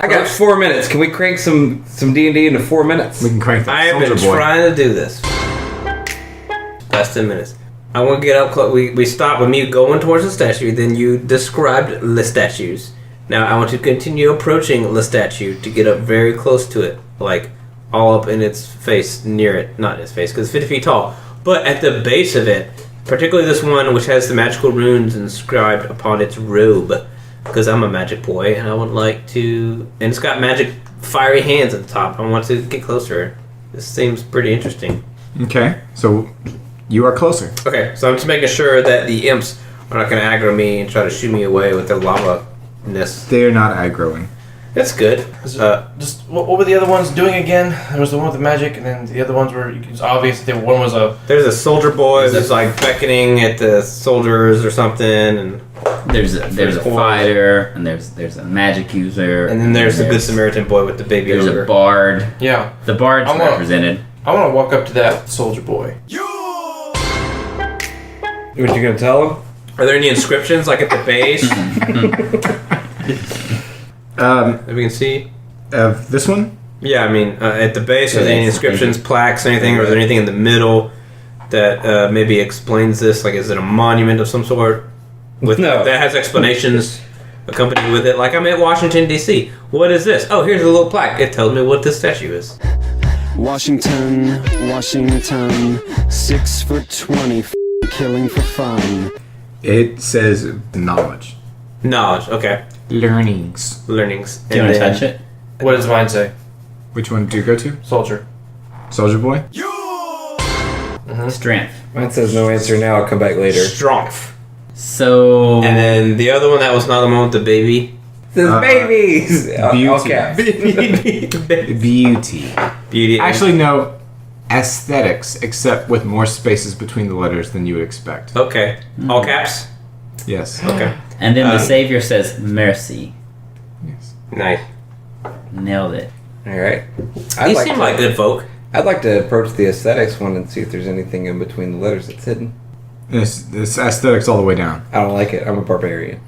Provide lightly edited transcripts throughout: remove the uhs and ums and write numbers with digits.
I got 4 minutes. Can we crank some D&D into 4 minutes? We can crank that. I have been trying to do this. Last 10 minutes. I want to get up close. We stopped with me going towards the statue, then you described the statues. Now I want to continue approaching the statue to get up very close to it. Like, all up in its face, near it. Not its face, because it's 50 feet tall. But at the base of it, particularly this one which has the magical runes inscribed upon its robe. Because I'm a magic boy, and I would like to... And it's got magic fiery hands at the top. I want to get closer. This seems pretty interesting. Okay, so you are closer. Okay, so I'm just making sure that the imps are not going to aggro me and try to shoot me away with their lava-ness. They are not aggroing. That's good. Just what were the other ones doing again? There was the one with the magic, and then the other ones were. It's obvious that one was a. There's a soldier boy who's like beckoning at the soldiers or something, and there's a fighter, and there's a magic user, and then there's the good Samaritan boy with the baby. There's ogre. a bard. Yeah, the bard's represented. I want to walk up to that soldier boy. What you gonna tell him? Are there any inscriptions like at the base? That we can see? Of this one? Yeah, I mean, at the base, are there any inscriptions, plaques, anything, or is there anything in the middle that maybe explains this? Like, is it a monument of some sort? That has explanations accompanied with it? Like, I'm at Washington, D.C. What is this? Oh, here's a little plaque. It tells me what this statue is. Washington, 6'20", killing for fun. It says knowledge. Knowledge, okay. Learnings. Do you want to touch it? What does mine say? Which one do you go to? Soldier. Soldier boy? Strength. Mine says no answer now. I'll come back later. Strength. So... And then the other one that was not the one with the baby. The babies! Beauty. Beauty. Actually, no. Aesthetics, except with more spaces between the letters than you would expect. Okay. All caps? Yes. Okay. And then the savior says mercy. Yes. Nice. Nailed it. Alright. You seem like good folk. I'd like to approach the aesthetics one and see if there's anything in between the letters that's hidden. This aesthetics all the way down. I don't like it. I'm a barbarian.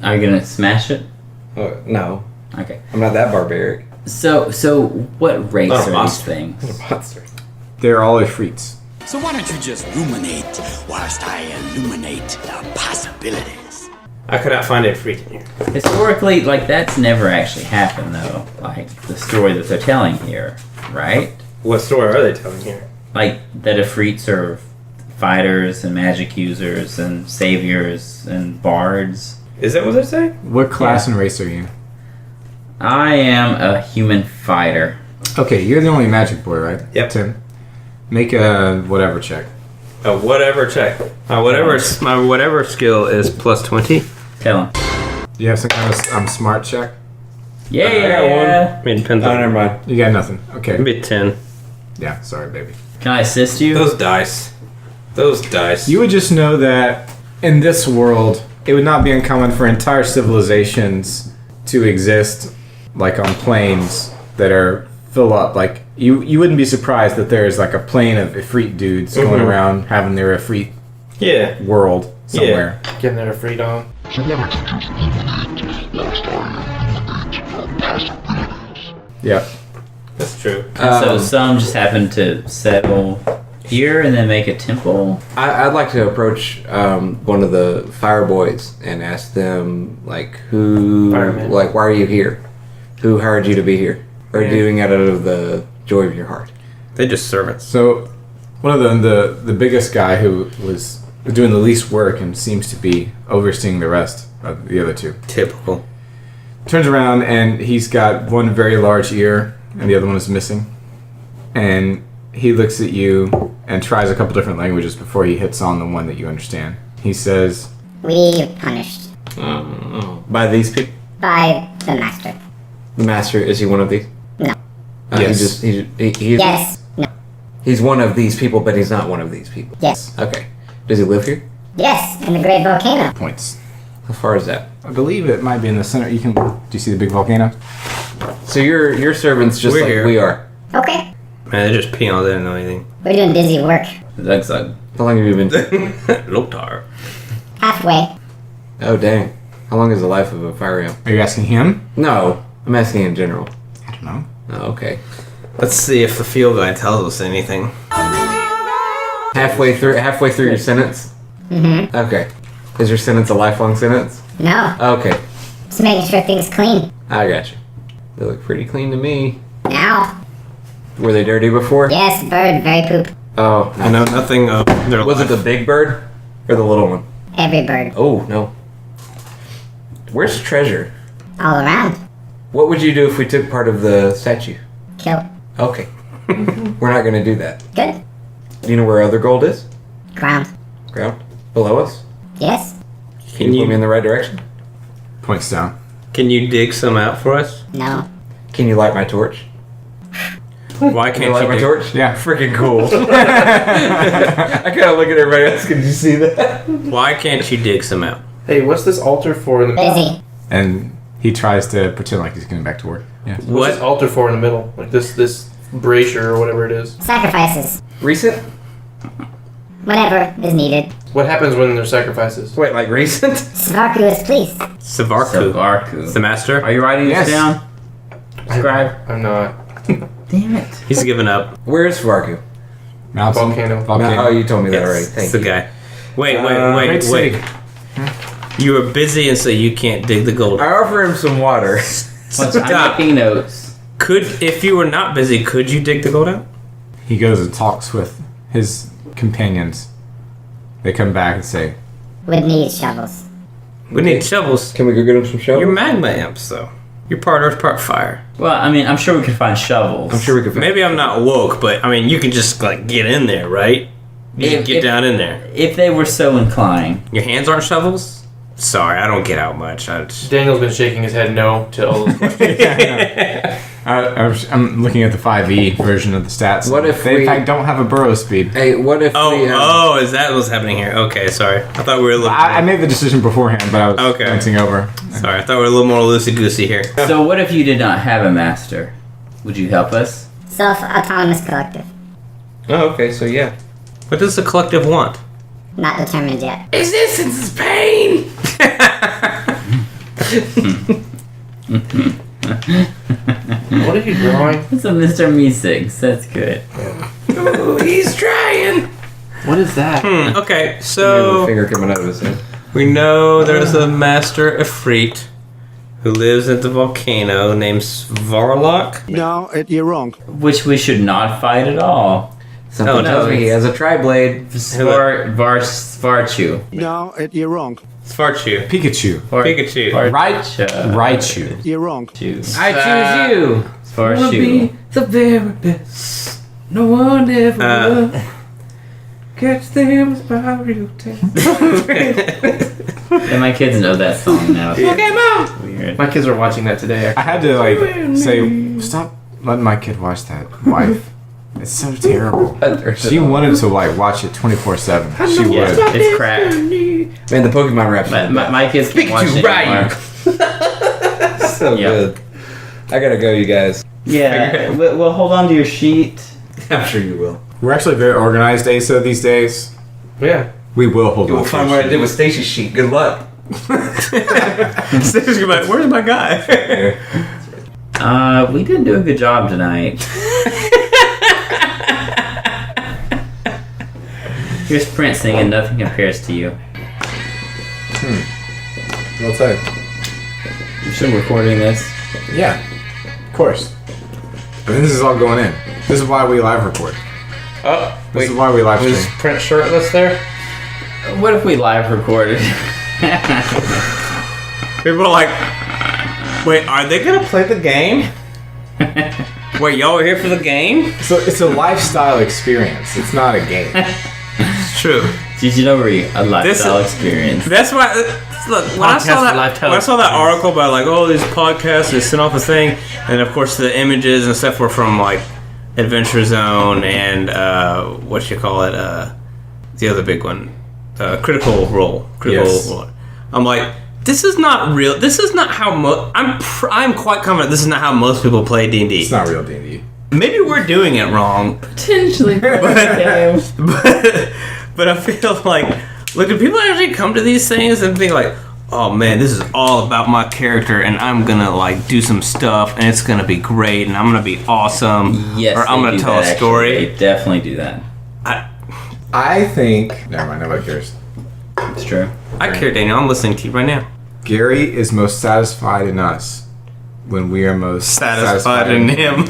Are you gonna smash it? No. Okay. I'm not that barbaric. So what race Not a are monster. these things? I'm a monster. They're all Ifrits. So why don't you just ruminate whilst I illuminate the possibilities? I could not find it free in here. Historically, like, that's never actually happened, though. Like, the story that they're telling here, right? What story are they telling here? Like, that Ifrits are fighters and magic users and saviors and bards. Is that what they're saying? What class and race are you? I am a human fighter. Okay, you're the only magic boy, right? Yep. Tim. Make a whatever check. A whatever check. My whatever skill is plus 20. Tell him. Do you have some kind of smart check? Yeah. I got one. I mean, depends on. never mind. You got nothing. Okay. Maybe 10. Yeah, sorry, baby. Can I assist you? Those dice. You would just know that in this world, it would not be uncommon for entire civilizations to exist, like on planes that are fill up. Like you wouldn't be surprised that there's like a plane of Ifrit dudes going around having their Ifrit world somewhere. Yeah. Getting their freedom. Yep. That's true. So some just happen to settle here and then make a temple. I'd like to approach one of the fire boys and ask them, like, Fireman. why are you here? Who hired you to be here? Or are you doing it out of the joy of your heart? They just servants. So one of the biggest guy who was doing the least work and seems to be overseeing the rest of the other two. Typical. Turns around and he's got one very large ear and the other one is missing. And he looks at you and tries a couple different languages before he hits on the one that you understand. He says, We punished By these people? by the master. The master, is he one of these? No. Yes. Yes. No. He's one of these people, but he's not one of these people. Yes. Okay. Does he live here? Yes, in the great volcano. points. How far is that? I believe it might be in the center. Do you see the big volcano? So your servants just We're like here. we are. Okay. Man, they just peeled. They didn't know anything. We're doing busy work. Zug zug. How long have you been? Lotar. Halfway. Oh dang. How long is the life of a fire ant? Are you asking him? No, I'm asking in general. I don't know. Oh, okay. Let's see if the field guide tells us anything. Halfway through your sentence? Mm-hmm. Okay. Is your sentence a lifelong sentence? No. Okay. Just making sure things clean. I got you. They look pretty clean to me. Now. Were they dirty before? Yes, bird, very poop. Oh, I know nothing of their was life. it the big bird or the little one? Every bird. Oh, no. Where's the treasure? All around. What would you do if we took part of the statue? Kill. Okay. We're not going to do that. Good. Do you know where other gold is? Ground. Ground? Below us? Yes. Can you put me in the right direction? Points down. Can you dig some out for us? No. Can you light my torch? Why Can you can't light you my dig? torch? Yeah. Freaking cool. I kind of look at everybody else. Can you see that? Why can't you dig some out? Hey, what's this altar for in the Busy. And he tries to pretend like he's getting back to work. Yeah. What's this altar for in the middle? Like this brazier or whatever it is. Sacrifices. Recent? Whenever is needed. What happens when there's sacrifices? Wait, like recent? Svarku is pleased. Savarku. Savarku. The master? Are you writing Yes. this down? Scribe. I'm not. Damn it. He's given up. Where is Varku? Mountain. Volcano. Oh, you told me that already. It's Thank the you. guy. Wait, Great wait. city. You were busy and so you can't dig the gold. I offer him some water. I'm making notes. If you were not busy, could you dig the gold out? He goes and talks with his companions. They come back and say, Would need shovels. We need shovels. Can we go get him some shovels? You're magma imps, though. You're part earth, part fire. Well, I mean, I'm sure we could find shovels. I'm sure we could. Maybe I'm not woke, but I mean, you can just like get in there, right? You can get down in there. If they were so inclined. Your hands aren't shovels? Sorry, I don't get out much. Daniel's been shaking his head no to all those questions. I'm looking at the 5e version of the stats. What if they, we- in fact, don't have a burrow speed? Hey, what if we? Is that what's happening here? Okay, sorry. I thought we were a little. I made the decision beforehand, but I was Okay. glancing over. Sorry, I thought we were a little more loosey goosey here. So what if you did not have a master? Would you help us? Self-autonomous collective. Oh, okay. So yeah. What does the collective want? Not determined yet. Existence is pain. What are you drawing? It's a Mr. Meeseeks. That's good. Ooh, he's trying. What is that? Okay, A so finger coming out of his head. we know there's a master Ifrit who lives at the volcano named Svarlock. No, you're wrong. Which we should not fight at all. Something Oh, tells no, me he it's- has a tri-blade. Svarchu. No, you're wrong. Svarchu. Pikachu. Pikachu. Raichu. You're wrong. I choose you. Svarchu. The very best. No one ever will catch them by real And my kids know that song now. Pokemon. Weird. My kids are watching that today. I had to say, stop letting my kid watch that. Wife. It's so terrible. She wanted to watch it 24/7. She would. It's crap. Man, the Pokemon rap. My kids can watch Pikachu, it anymore. So Yeah. good. I gotta go, you guys. Yeah. Well, hold on to your sheet. I'm sure you will. We're actually very organized, Asa, these days. Yeah. We will hold You on will to find your what I sheet. did with Stacy's sheet. Good luck. Stacy's like, where's my guy? We didn't do a good job tonight. Here's Prince singing "Nothing Compares to You." Well said. I'm still recording this. Yeah, of course. I mean, this is all going in. This is why we live record. Oh, This is why we live was stream. Prince shirtless there? What if we live recorded? People are like, wait, are they gonna play the game? Wait, y'all are here for the game? So it's a lifestyle experience. It's not a game. It's true. Did you know we're a lifestyle is- experience? That's why. Look, when I saw that article about like, oh, these podcasts, they sent off a thing, and of course the images and stuff were from like Adventure Zone and what you call it, the other big one, Critical Role. Yes. Role. I'm like, this is not real. This is not how I'm quite confident this is not how most people play D&D. It's not real D&D. Maybe we're doing it wrong, Potentially. but I feel like, look, do people actually come to these things and think like, oh man, this is all about my character, and I'm gonna like do some stuff, and it's gonna be great, and I'm gonna be awesome. Yes, or I'm gonna tell a story. They definitely do that. I think. Never mind. Nobody cares. It's true. I care, Daniel. I'm listening to you right now. Gary is most satisfied in us when we are most Satisfied in him.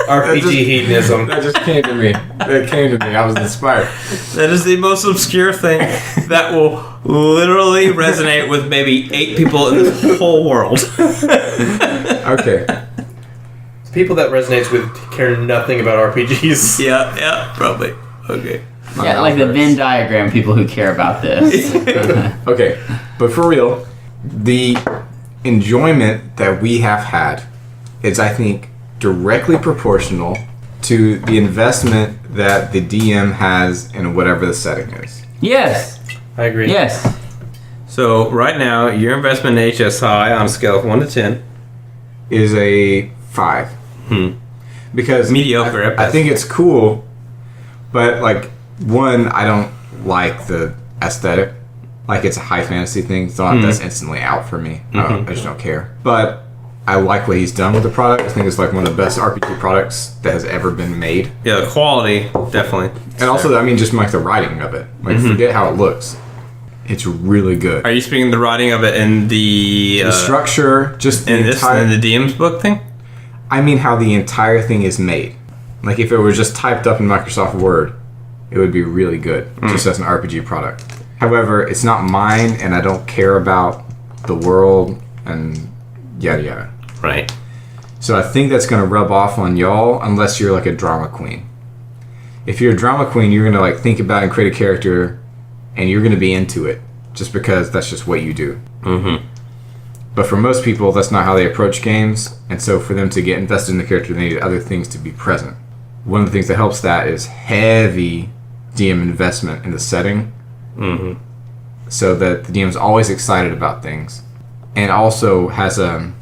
RPG hedonism. That just came to me. That came to me. I was inspired. That is the most obscure thing that will literally resonate with maybe 8 people in this whole world. Okay. People that resonates with care nothing about RPGs. Yeah, probably. Okay. Yeah, like the Venn diagram, people who care about this. Okay, but for real, the enjoyment that we have had is, I think, directly proportional to the investment that the DM has in whatever the setting is. Yes. I agree. Yes. So right now, your investment in HSI on a scale of 1 to 10 Is a 5. Because mediocre. At I best. think it's cool, but like, one, I don't like the aesthetic. Like, it's a high fantasy thing, so that's instantly out for me. I just don't care. But I like what he's done with the product. I think it's like one of the best RPG products that has ever been made. Yeah, the quality definitely. And also, I mean, just like the writing of it. Like, forget how it looks. It's really good. Are you speaking the writing of it in the The structure, just the in entire... the DM's book thing? I mean how the entire thing is made. Like, if it were just typed up in Microsoft Word, it would be really good, just as an RPG product. However, it's not mine, and I don't care about the world, and yada yada. Right. So I think that's going to rub off on y'all, unless you're like a drama queen. If you're a drama queen, you're going to like think about and create a character, and you're going to be into it, just because that's just what you do. But for most people, that's not how they approach games, and so for them to get invested in the character, they need other things to be present. One of the things that helps that is heavy DM investment in the setting, so that the DM is always excited about things, and also has a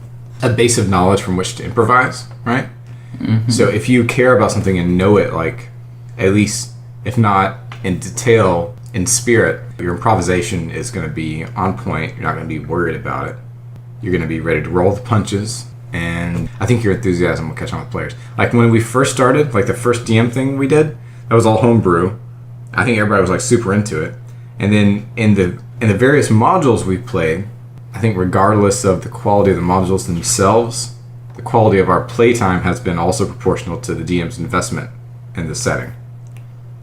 base of knowledge from which to improvise, right? So if you care about something and know it, like, at least, if not in detail, in spirit, your improvisation is going to be on point. You're not going to be worried about it. You're going to be ready to roll the punches, and I think your enthusiasm will catch on with players. Like, when we first started, like the first DM thing we did, that was all homebrew. I think everybody was like super into it. And then in the various modules we played, I think regardless of the quality of the modules themselves, the quality of our playtime has been also proportional to the DM's investment in the setting.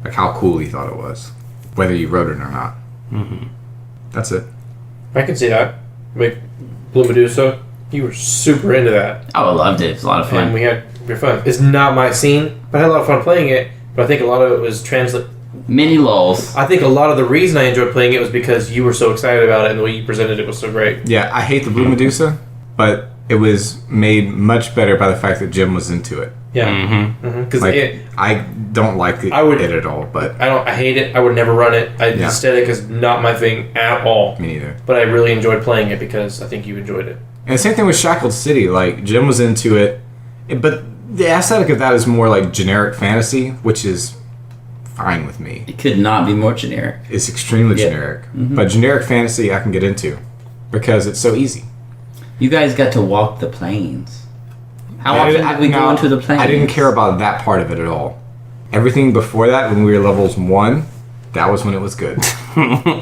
Like how cool he thought it was, whether you wrote it or not. That's it. I can see that. Like, Blue Medusa, you were super into that. Oh, I loved it. It was a lot of fun. And we had fun. It's not my scene, but I had a lot of fun playing it. But I think a lot of it was Many lulls. I think a lot of the reason I enjoyed playing it was because you were so excited about it and the way you presented it was so great. Yeah, I hate the Blue Medusa, but it was made much better by the fact that Jim was into it. Yeah. Because Like, I don't like it at all, but I hate it. I would never run it. The aesthetic is not my thing at all. me neither. But I really enjoyed playing it because I think you enjoyed it. And the same thing with Shackled City. Like, Jim was into it, but the aesthetic of that is more like generic fantasy, which is fine with me. It could not be more generic. It's extremely generic. But generic fantasy I can get into because it's so easy. You guys got to walk the plains. How often did we go into the plains? I didn't care about that part of it at all. Everything before that, when we were levels 1, that was when it was good.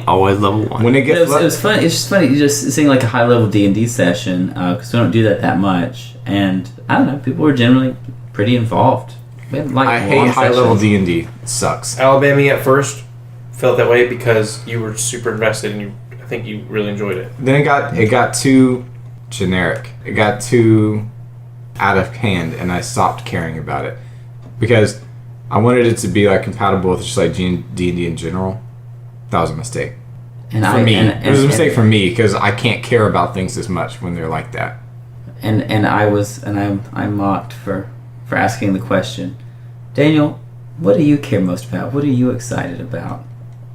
Always level 1. When it It gets was fun. It's just funny. You just seeing like a high level D&D session because we don't do that much, and I don't know. People were generally pretty involved. We had, like, I hate long high level sessions. D&D. It sucks. Alabama at first felt that way because you were super invested and I think you really enjoyed it. Then it got too generic. It got too out of hand, and I stopped caring about it because I wanted it to be like compatible with just like D&D in general. That was a mistake And for me. It was a mistake for me because I can't care about things as much when they're like that. I'm mocked for asking the question, Daniel, what do you care most about? What are you excited about?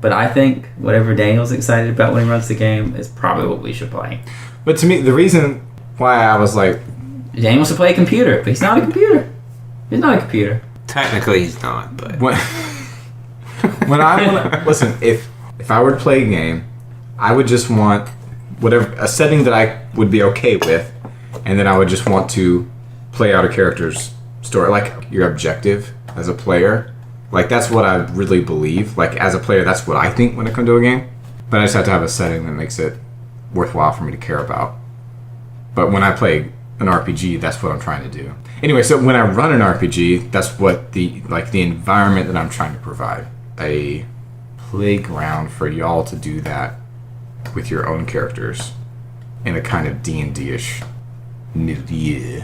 But I think whatever Daniel's excited about when he runs the game is probably what we should play. But to me, the reason why I was like, Daniel wants to play a computer, but he's not a computer. He's not a computer. Technically, he's not, but When I want to listen, if I were to play a game, I would just want a setting that I would be okay with, and then I would just want to play out a character's story, like your objective as a player. Like that's what I really believe. Like as a player, that's what I think when it comes to a game. But I just have to have a setting that makes it worthwhile for me to care about. But when I play an RPG, that's what I'm trying to do. Anyway, so when I run an RPG, that's what the environment that I'm trying to provide. A playground for y'all to do that with your own characters in a kind of D&D-ish milieu.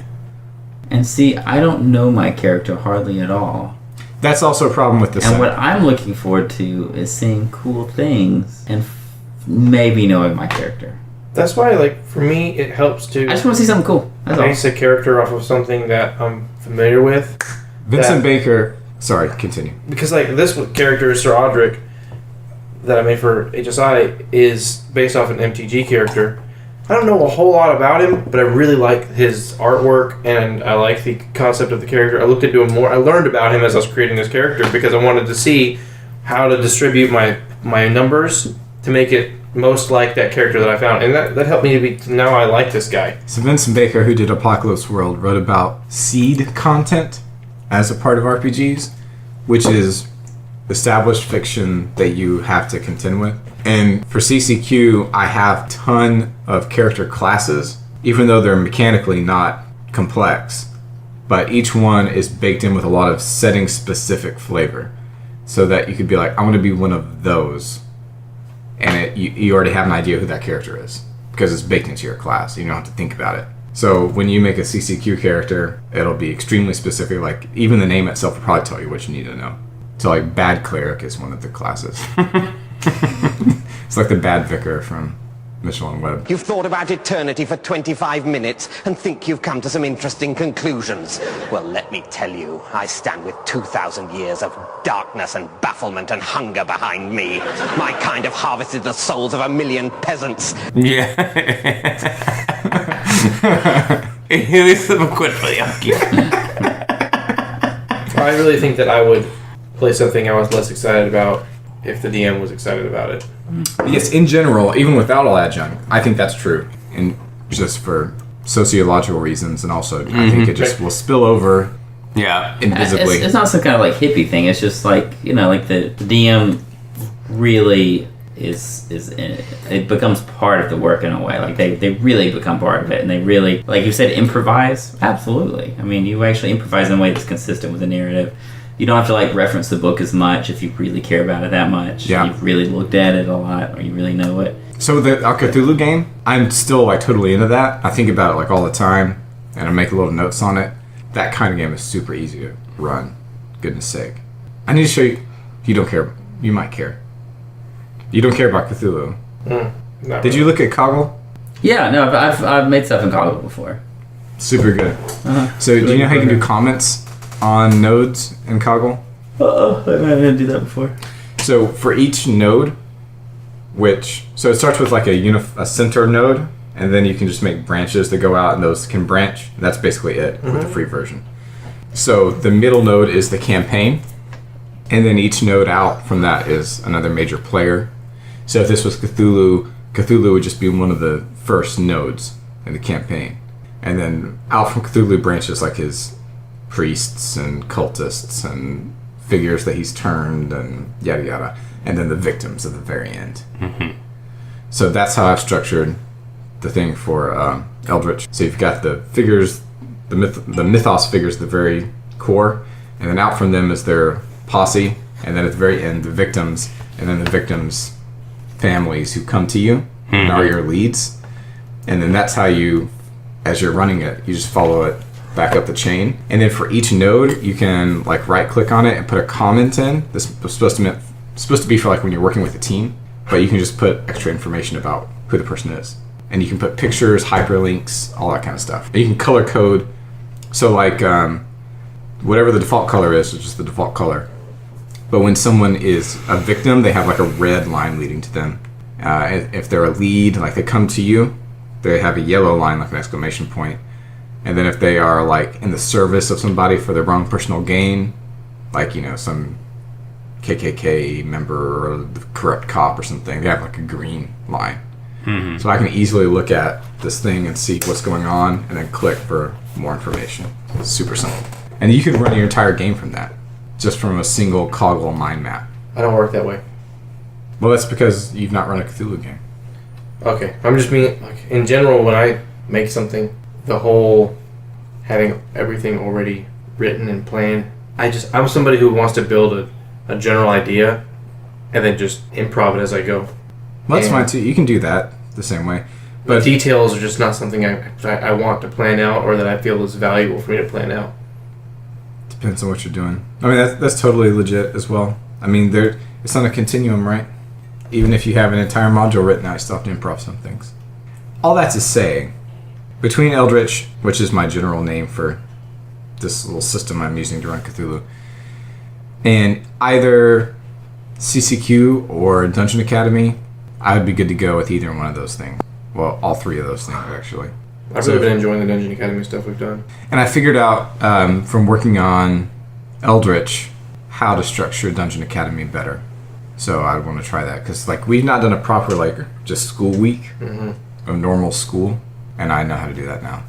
And see, I don't know my character hardly at all. That's also a problem with the And what I'm looking forward to is seeing cool things and maybe knowing my character. That's why, like, for me, it helps to I just want to see something cool. That's all. base a character off of something that I'm familiar with. Vincent Baker. Sorry, continue. Because, like, this character, Sir Audric, that I made for HSI, is based off an MTG character. I don't know a whole lot about him, but I really like his artwork, and I like the concept of the character. I looked into him more. I learned about him as I was creating this character because I wanted to see how to distribute my numbers to make it most like that character that I found. And that helped me now I like this guy. So Vincent Baker, who did Apocalypse World, wrote about seed content as a part of RPGs, which is established fiction that you have to contend with. And for CCQ, I have a ton of character classes, even though they're mechanically not complex. But each one is baked in with a lot of setting-specific flavor, so that you could be like, I want to be one of those. And you already have an idea who that character is, because it's baked into your class. You don't have to think about it. So when you make a CCQ character, it'll be extremely specific. Like, even the name itself will probably tell you what you need to know. So, like, Bad Cleric is one of the classes. It's like the Bad Vicar from Michelin Web. You've thought about eternity for 25 minutes and think you've come to some interesting conclusions. Well, let me tell you, I stand with 2,000 years of darkness and bafflement and hunger behind me. My kind have harvested the souls of 1 million peasants. yeah. This is quite funny. I really think that I would play something I was less excited about if the DM was excited about it. Yes, in general, even without all adjunct, I think that's true. And just for sociological reasons, and also I think it just will spill over Yeah. invisibly. It's not some kind of like hippie thing. It's just like, you know, like the DM really is in it. It becomes part of the work in a way. Like they really become part of it, and they really, like you said, improvise. Absolutely. I mean, you actually improvise in a way that's consistent with the narrative. You don't have to like reference the book as much if you really care about it that much. Yeah. You've really looked at it a lot, or you really know it. So the Cthulhu game, I'm still like totally into that. I think about it like all the time, and I make little notes on it. That kind of game is super easy to run. Goodness sake. I need to show you. You don't care. You might care. You don't care about Cthulhu. Did you look at Coggle? Yeah, no, I've made stuff in Coggle before. Super good. So do you know how you can do comments on nodes in Coggle? I didn't do that before. So for each node, so it starts with like a center node, and then you can just make branches that go out, and those can branch. That's basically it with the free version. So the middle node is the campaign, and then each node out from that is another major player. So if this was Cthulhu, Cthulhu would just be one of the first nodes in the campaign. And then out from Cthulhu branches like his priests and cultists and figures that he's turned and yada yada. And then the victims at the very end. Mm-hmm. So that's how I've structured the thing for Eldritch. So you've got the figures, the mythos figures at the very core, and then out from them is their posse, and then at the very end the victims, and then the victims' families who come to you and are your leads. And then that's how you, as you're running it, you just follow it back up the chain. And then for each node, you can like right click on it and put a comment in. This is supposed to be for like when you're working with a team, but you can just put extra information about who the person is. And you can put pictures, hyperlinks, all that kind of stuff. And you can color code. So like whatever the default color is, it's just the default color. But when someone is a victim, they have like a red line leading to them. If they're a lead, like they come to you, they have a yellow line like an exclamation point. And then if they are like in the service of somebody for their own personal gain, like, you know, some KKK member or the corrupt cop or something, they have like a green line. Mm-hmm. So I can easily look at this thing and see what's going on and then click for more information. It's super simple. And you can run your entire game from that, just from a single Coggle mind map. I don't work that way. Well, that's because you've not run a Cthulhu game. Okay, I'm just being, like, in general, when I make something, the whole having everything already written and planned, I'm somebody who wants to build a general idea and then just improv it as I go. Well, that's fine too. You can do that the same way. But details are just not something I want to plan out or that I feel is valuable for me to plan out. Depends on what you're doing. I mean, that's totally legit as well. I mean, it's on a continuum, right? Even if you have an entire module written out, you still have to improv some things. All that to say, between Eldritch, which is my general name for this little system I'm using to run Cthulhu, and either CCQ or Dungeon Academy, I would be good to go with either one of those things. Well, all three of those things, actually. I've really been enjoying the Dungeon Academy stuff we've done. And I figured out from working on Eldritch how to structure Dungeon Academy better. So I want to try that because, like, we've not done a proper, like, just school week of normal school, and I know how to do that now,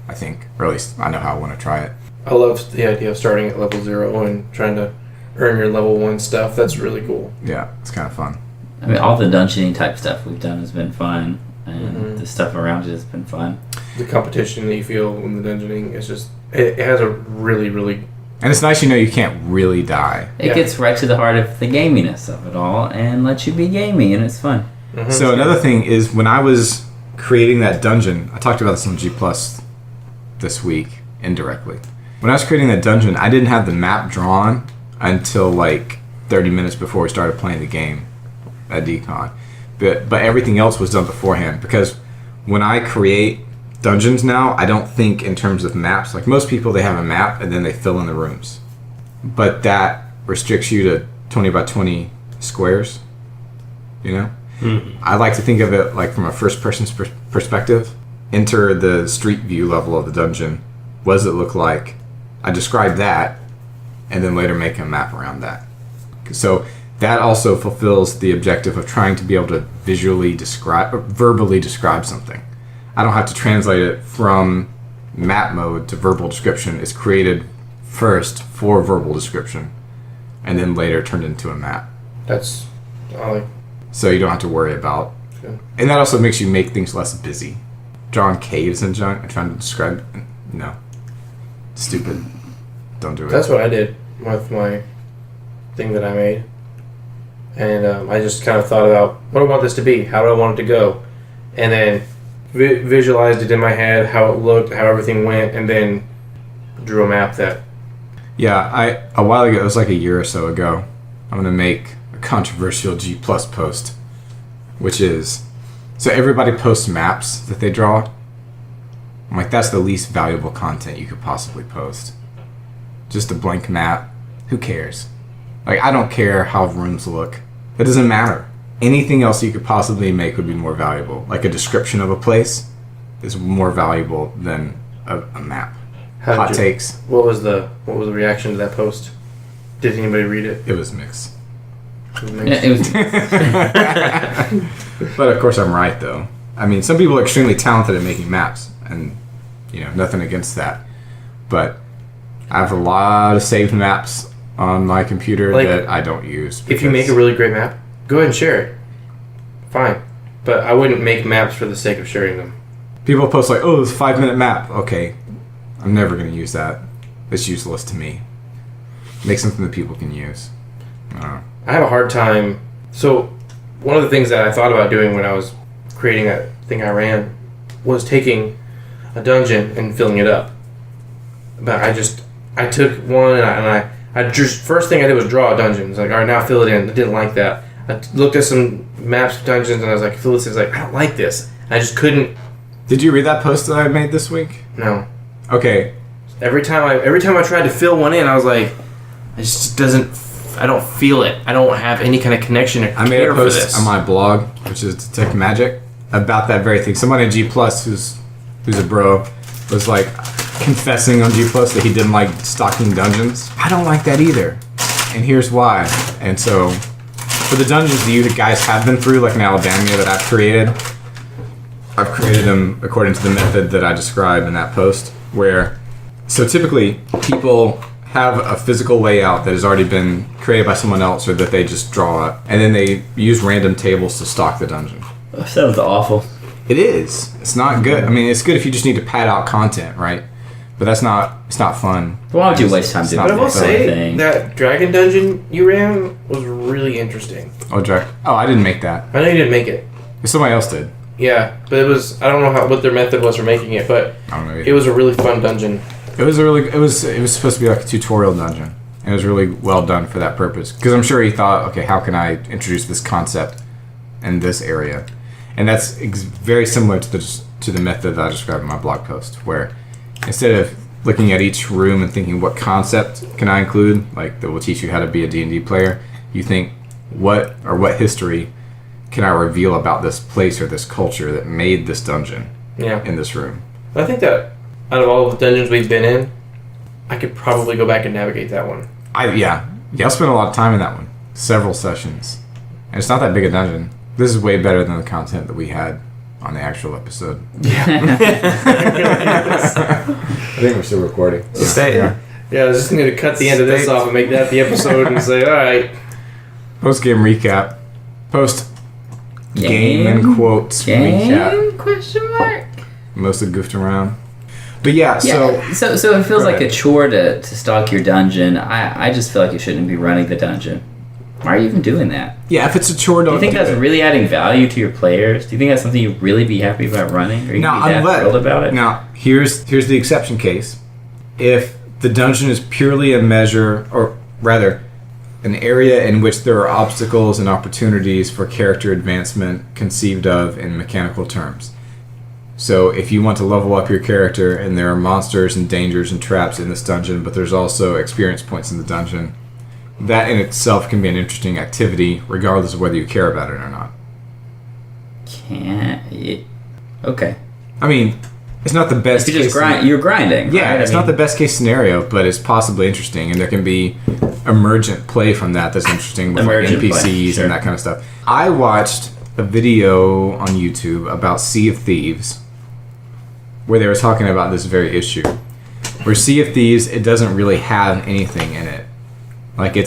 I think. Or at least I know how I want to try it. I love the idea of starting at level 0 and trying to earn your level 1 stuff. That's really cool. Yeah, it's kind of fun. I mean, all the dungeoning type stuff we've done has been fun, and the stuff around it has been fun. The competition that you feel in the dungeoning is just, it has a really, really... And it's nice, you know, you can't really die. It gets right to the heart of the gaminess of it all and lets you be gamey, and it's fun. So another thing is when I was creating that dungeon, I talked about this on G Plus this week, indirectly. When I was creating that dungeon, I didn't have the map drawn until like 30 minutes before we started playing the game at Decon. But everything else was done beforehand, because when I create dungeons now, I don't think in terms of maps. Like most people, they have a map and then they fill in the rooms. But that restricts you to 20 by 20 squares, you know? I like to think of it like from a first person's perspective. Enter the street view level of the dungeon. What does it look like? I describe that and then later make a map around that. So that also fulfills the objective of trying to be able to verbally describe something. I don't have to translate it from map mode to verbal description. It's created first for verbal description and then later turned into a map. That's... So you don't have to worry about... Okay. And that also makes you make things less busy. Drawing caves and junk and trying to describe... No. Stupid. Don't do it. That's what I did with my thing that I made. And I just kind of thought about, what do I want this to be? How do I want it to go? And then visualized it in my head, how it looked, how everything went, and then drew a map that... Yeah, a while ago, it was like a year or so ago, I'm going to make a controversial G Plus post, which is... So everybody posts maps that they draw. I'm like, that's the least valuable content you could possibly post. Just a blank map. Who cares? Like, I don't care how rooms look. It doesn't matter. Anything else you could possibly make would be more valuable. Like a description of a place is more valuable than a map. Hot takes. What was the reaction to that post? Did anybody read it? It was mixed. It was But of course I'm right, though. I mean, some people are extremely talented at making maps, and, you know, nothing against that. But I have a lot of saved maps on my computer that I don't use. If you make a really great map, go ahead and share it. Fine. But I wouldn't make maps for the sake of sharing them. People post like, oh, it's a 5-minute map. Okay. I'm never going to use that. It's useless to me. Make something that people can use. I don't know. I have a hard time. So, one of the things that I thought about doing when I was creating that thing I ran was taking a dungeon and filling it up. But I took one and I just, first thing I did was draw a dungeon. It's like, all right, now fill it in. I didn't like that. I looked at some maps of dungeons and I was like, fill this in. I was like, I don't like this. I just couldn't. Did you read that post that I made this week? No. Okay. Every time I tried to fill one in, I was like, it just doesn't. I don't feel it. I don't have any kind of connection or care for this. I made a post on my blog, which is Detect Magic, about that very thing. Someone at G Plus who's a bro was like, confessing on G Plus that he didn't like stocking dungeons. I don't like that either, and here's why. And so, for the dungeons that you guys have been through, like in Alabama that I've created them according to the method that I described in that post. So typically people have a physical layout that has already been created by someone else, or that they just draw up, and then they use random tables to stock the dungeon. That sounds awful. It is. It's not good. I mean, it's good if you just need to pad out content, right? But it's not fun. Why would you waste time doing But I will say thing? that dragon dungeon you ran was really interesting. Oh, I didn't make that. I know you didn't make it. Somebody else did. Yeah, but it was, I don't know what their method was for making it, but I don't know. it was a really fun dungeon. It was supposed to be like a tutorial dungeon. And it was really well done for that purpose. Because I'm sure he thought, okay, how can I introduce this concept in this area? And that's very similar to the method that I described in my blog post, where instead of looking at each room and thinking what concept can I include, like that will teach you how to be a D&D player, you think what history can I reveal about this place or this culture that made this dungeon in this room. I think that out of all the dungeons we've been in, I could probably go back and navigate that one. I spent a lot of time in that one. Several sessions. And it's not that big a dungeon. This is way better than the content that we had on the actual episode. Yeah. I think we're still recording. Yeah, I was just going to cut the end of this off and make that the episode and say, alright. Post-game recap. Post-game in quotes recap. Question mark? Mostly goofed around. But so it feels like a chore to stock your dungeon. I just feel like you shouldn't be running the dungeon. Why are you even doing that? Yeah, if it's a chore, do you think that's really adding value to your players? Do you think that's something you'd really be happy about running? Or you be that thrilled about it? Now, here's the exception case. If the dungeon is purely a measure, or rather, an area in which there are obstacles and opportunities for character advancement conceived of in mechanical terms. So if you want to level up your character and there are monsters and dangers and traps in this dungeon, but there's also experience points in the dungeon, that in itself can be an interesting activity, regardless of whether you care about it or not. Okay. I mean, it's not the best case. You're grinding. Yeah, right? it's not the best case scenario, but it's possibly interesting, and there can be emergent play from that's interesting with like NPCs and that kind of stuff. I watched a video on YouTube about Sea of Thieves, where they were talking about this very issue. Where Sea of Thieves, it doesn't really have anything in it. Like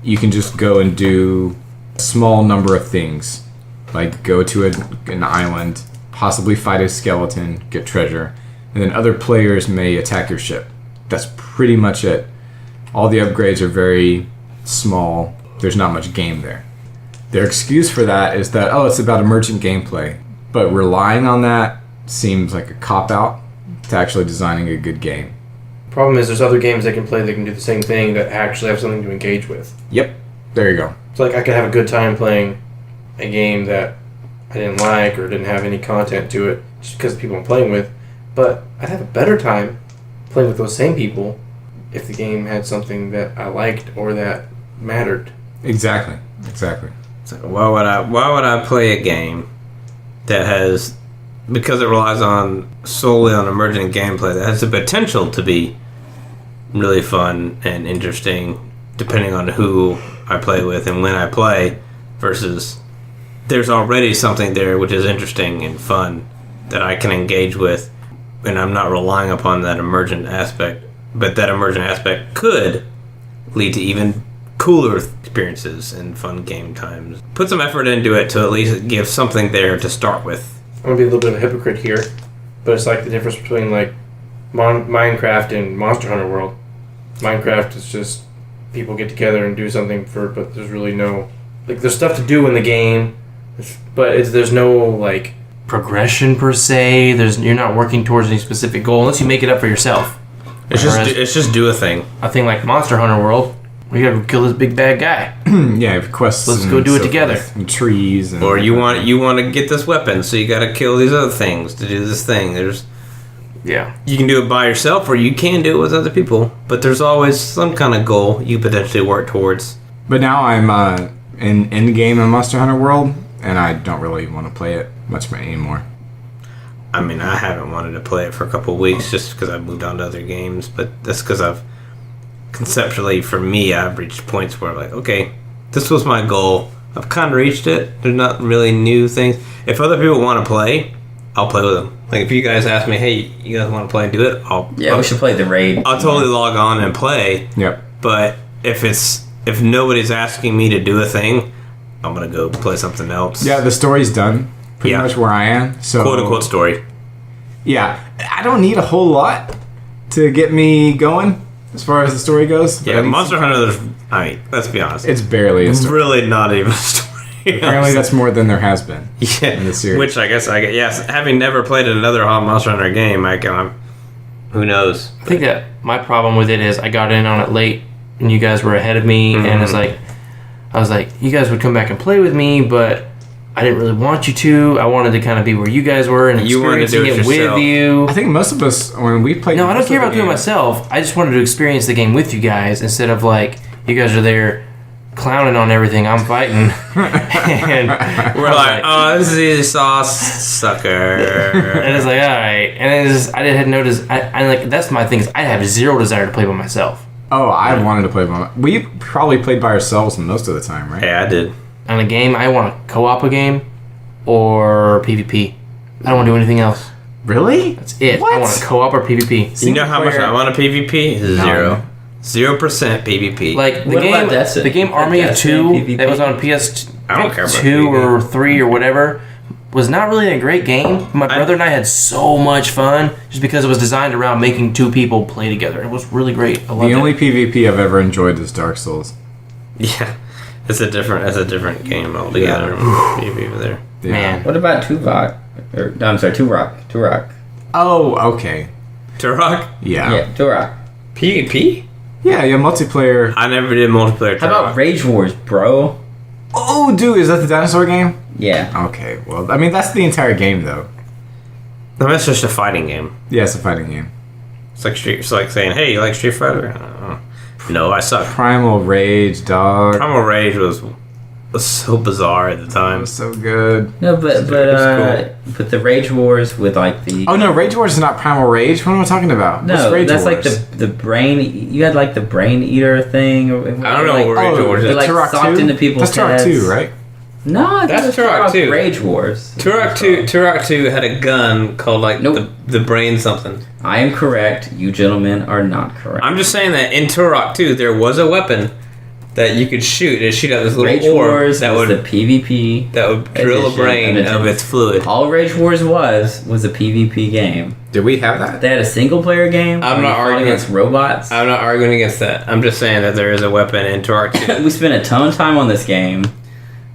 you can just go and do a small number of things. Like go to an island, possibly fight a skeleton, get treasure, and then other players may attack your ship. That's pretty much it. All the upgrades are very small. There's not much game there. Their excuse for that is that, it's about emergent gameplay. But relying on that seems like a cop-out to actually designing a good game. Problem is, there's other games they can play that can do the same thing that actually have something to engage with. Yep. There you go. It's like I could have a good time playing a game that I didn't like or didn't have any content to it just because of the people I'm playing with, but I'd have a better time playing with those same people if the game had something that I liked or that mattered. Exactly. So why would I play a game that has, because it relies solely on emergent gameplay, that has the potential to be really fun and interesting depending on who I play with and when I play, versus there's already something there which is interesting and fun that I can engage with, and I'm not relying upon that emergent aspect, but that emergent aspect could lead to even cooler experiences and fun game times. Put some effort into it to at least give something there to start with. I'm going to be a little bit of a hypocrite here, but it's like the difference between like Minecraft and Monster Hunter World. Minecraft is just people get together and do something but there's really no, like, there's stuff to do in the game, but there's no like progression per se. You're not working towards any specific goal unless you make it up for yourself. It's just do a thing. A thing like Monster Hunter World, we gotta go kill this big bad guy. Yeah, quests. Let's go do it together. And trees. And or you want to get this weapon, so you gotta kill these other things to do this thing. You can do it by yourself, or you can do it with other people. But there's always some kind of goal you potentially work towards. But now I'm in game in Monster Hunter World, and I don't really want to play it much anymore. I mean, I haven't wanted to play it for a couple of weeks just because I've moved on to other games, but that's because conceptually, for me, I've reached points where, like, okay, this was my goal. I've kind of reached it. There's not really new things. If other people want to play, I'll play with them. Like, if you guys ask me, hey, you guys want to play and do it, we should play the raid. I'll totally log on and play. Yep. But if nobody's asking me to do a thing, I'm gonna go play something else. Yeah, the story's done. Pretty much where I am. So quote unquote story. Yeah, I don't need a whole lot to get me going as far as the story goes. Yeah, Monster Hunter. Let's be honest. It's barely a story. Really not even a story. Apparently, that's more than there has been. Yeah, in the series. Which I guess yes. Having never played another Monster Hunter game, who knows? I think that my problem with it is I got in on it late, and you guys were ahead of me, and it's like I was like, you guys would come back and play with me, but I didn't really want you to. I wanted to kind of be where you guys were and experiencing it with you. I think most of us, when we played... No, I don't care about doing it myself. I just wanted to experience the game with you guys instead of, like, you guys are there clowning on everything I'm fighting. And we're like, oh, this is easy sauce, sucker. And it's like, all right. And I didn't notice... I like, that's my thing. Is I have zero desire to play by myself. Oh, I wanted to play by... We probably played by ourselves most of the time, right? Yeah, I did. On a game, I want to co-op a game or PvP. I don't want to do anything else. Really? That's it. What? I want to co-op or PvP. You know how much I want a PvP? 0%. 0% PvP. Like the game Army of Two that was on PS2 I don't care about or 3 or whatever was not really a great game. My brother and I had so much fun just because it was designed around making two people play together. It was really great. I loved the only PvP I've ever enjoyed is Dark Souls. Yeah, it's a different game altogether. PvP there. Yeah. Man, what about Turok? Turok. Oh, okay. Turok? Yeah, Turok. PvP? Yeah, multiplayer. I never did multiplayer. How about Rage Wars, bro? Oh, dude, is that the dinosaur game? Yeah. Okay, well, I mean, that's the entire game, though. No, that's just a fighting game. Yeah, it's a fighting game. It's like saying, hey, you like Street Fighter? No, I suck. Primal Rage, dog. Primal Rage was so bizarre at the time. It was so good. No, but the Rage Wars with like the... Oh, no, Rage Wars is not Primal Rage. What am I talking about? No, Rage that's Wars? like the brain... You had like the brain eater thing. Or, I don't know what Rage Wars is. Like Turok socked 2? into people's That's heads. Turok 2, right? No, I think That's it was Turok 2. Rage Wars. Turok 2 had a gun called like the brain something. I am correct. You gentlemen are not correct. I'm just saying that in Turok 2 there was a weapon that you could shoot. It shoot out this little Rage orb Wars that was would the PvP. That would drill a brain of its fluid. All Rage Wars was a PvP game. Did we have that? They had a single player game. I'm not arguing against robots. I'm not arguing against that. I'm just saying that there is a weapon in Turok 2. We spent a ton of time on this game,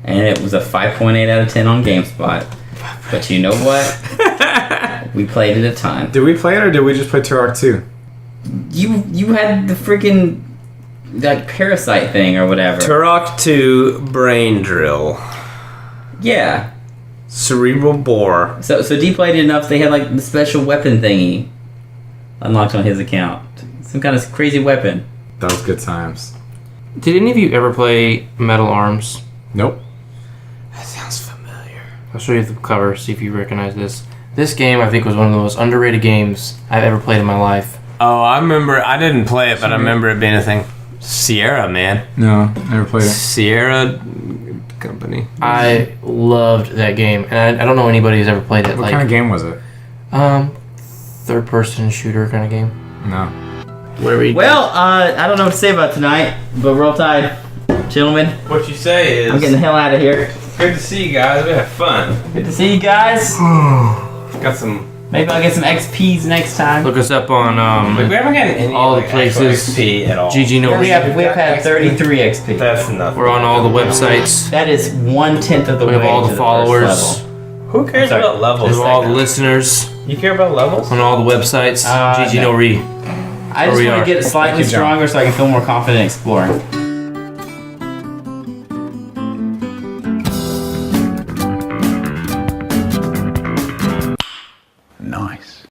and it was a 5.8 out of 10 on GameSpot. But you know what? We played it a ton. Did we play it, or did we just play Turok 2? You had the freaking like parasite thing or whatever. Turok 2 brain drill. Yeah. Cerebral bore. So D played it enough. They had like the special weapon thingy unlocked on his account. Some kind of crazy weapon. That was good times. did any of you ever play Metal Arms? Nope. That sounds familiar. I'll show you the cover, see if you recognize this. This game, I think, was one of the most underrated games I've ever played in my life. Oh, I remember. I didn't play it, but I remember it being a thing. Sierra, man. No, never played it. Sierra Company. I loved that game, and I don't know anybody who's ever played it. What kind of game was it? Third-person shooter kind of game. No. Whatever you Well, I don't know what to say about tonight, but roll tide, gentlemen. What you say is... I'm getting the hell out of here. Good to see you guys. We had fun. Good to see you guys. Got some... Maybe I'll get some XPs next time. Look us up on we haven't gotten any all the places. XP at all. GG No We have had 33 XP. That's enough. We're on all the websites. That is 1/10 of the way. We have all to the first followers. level. Who cares about We levels? have all the listeners You care about levels? on all the websites. GG no. No Re. I just we want are. to get slightly Thank you, John. stronger so I can feel more confident exploring.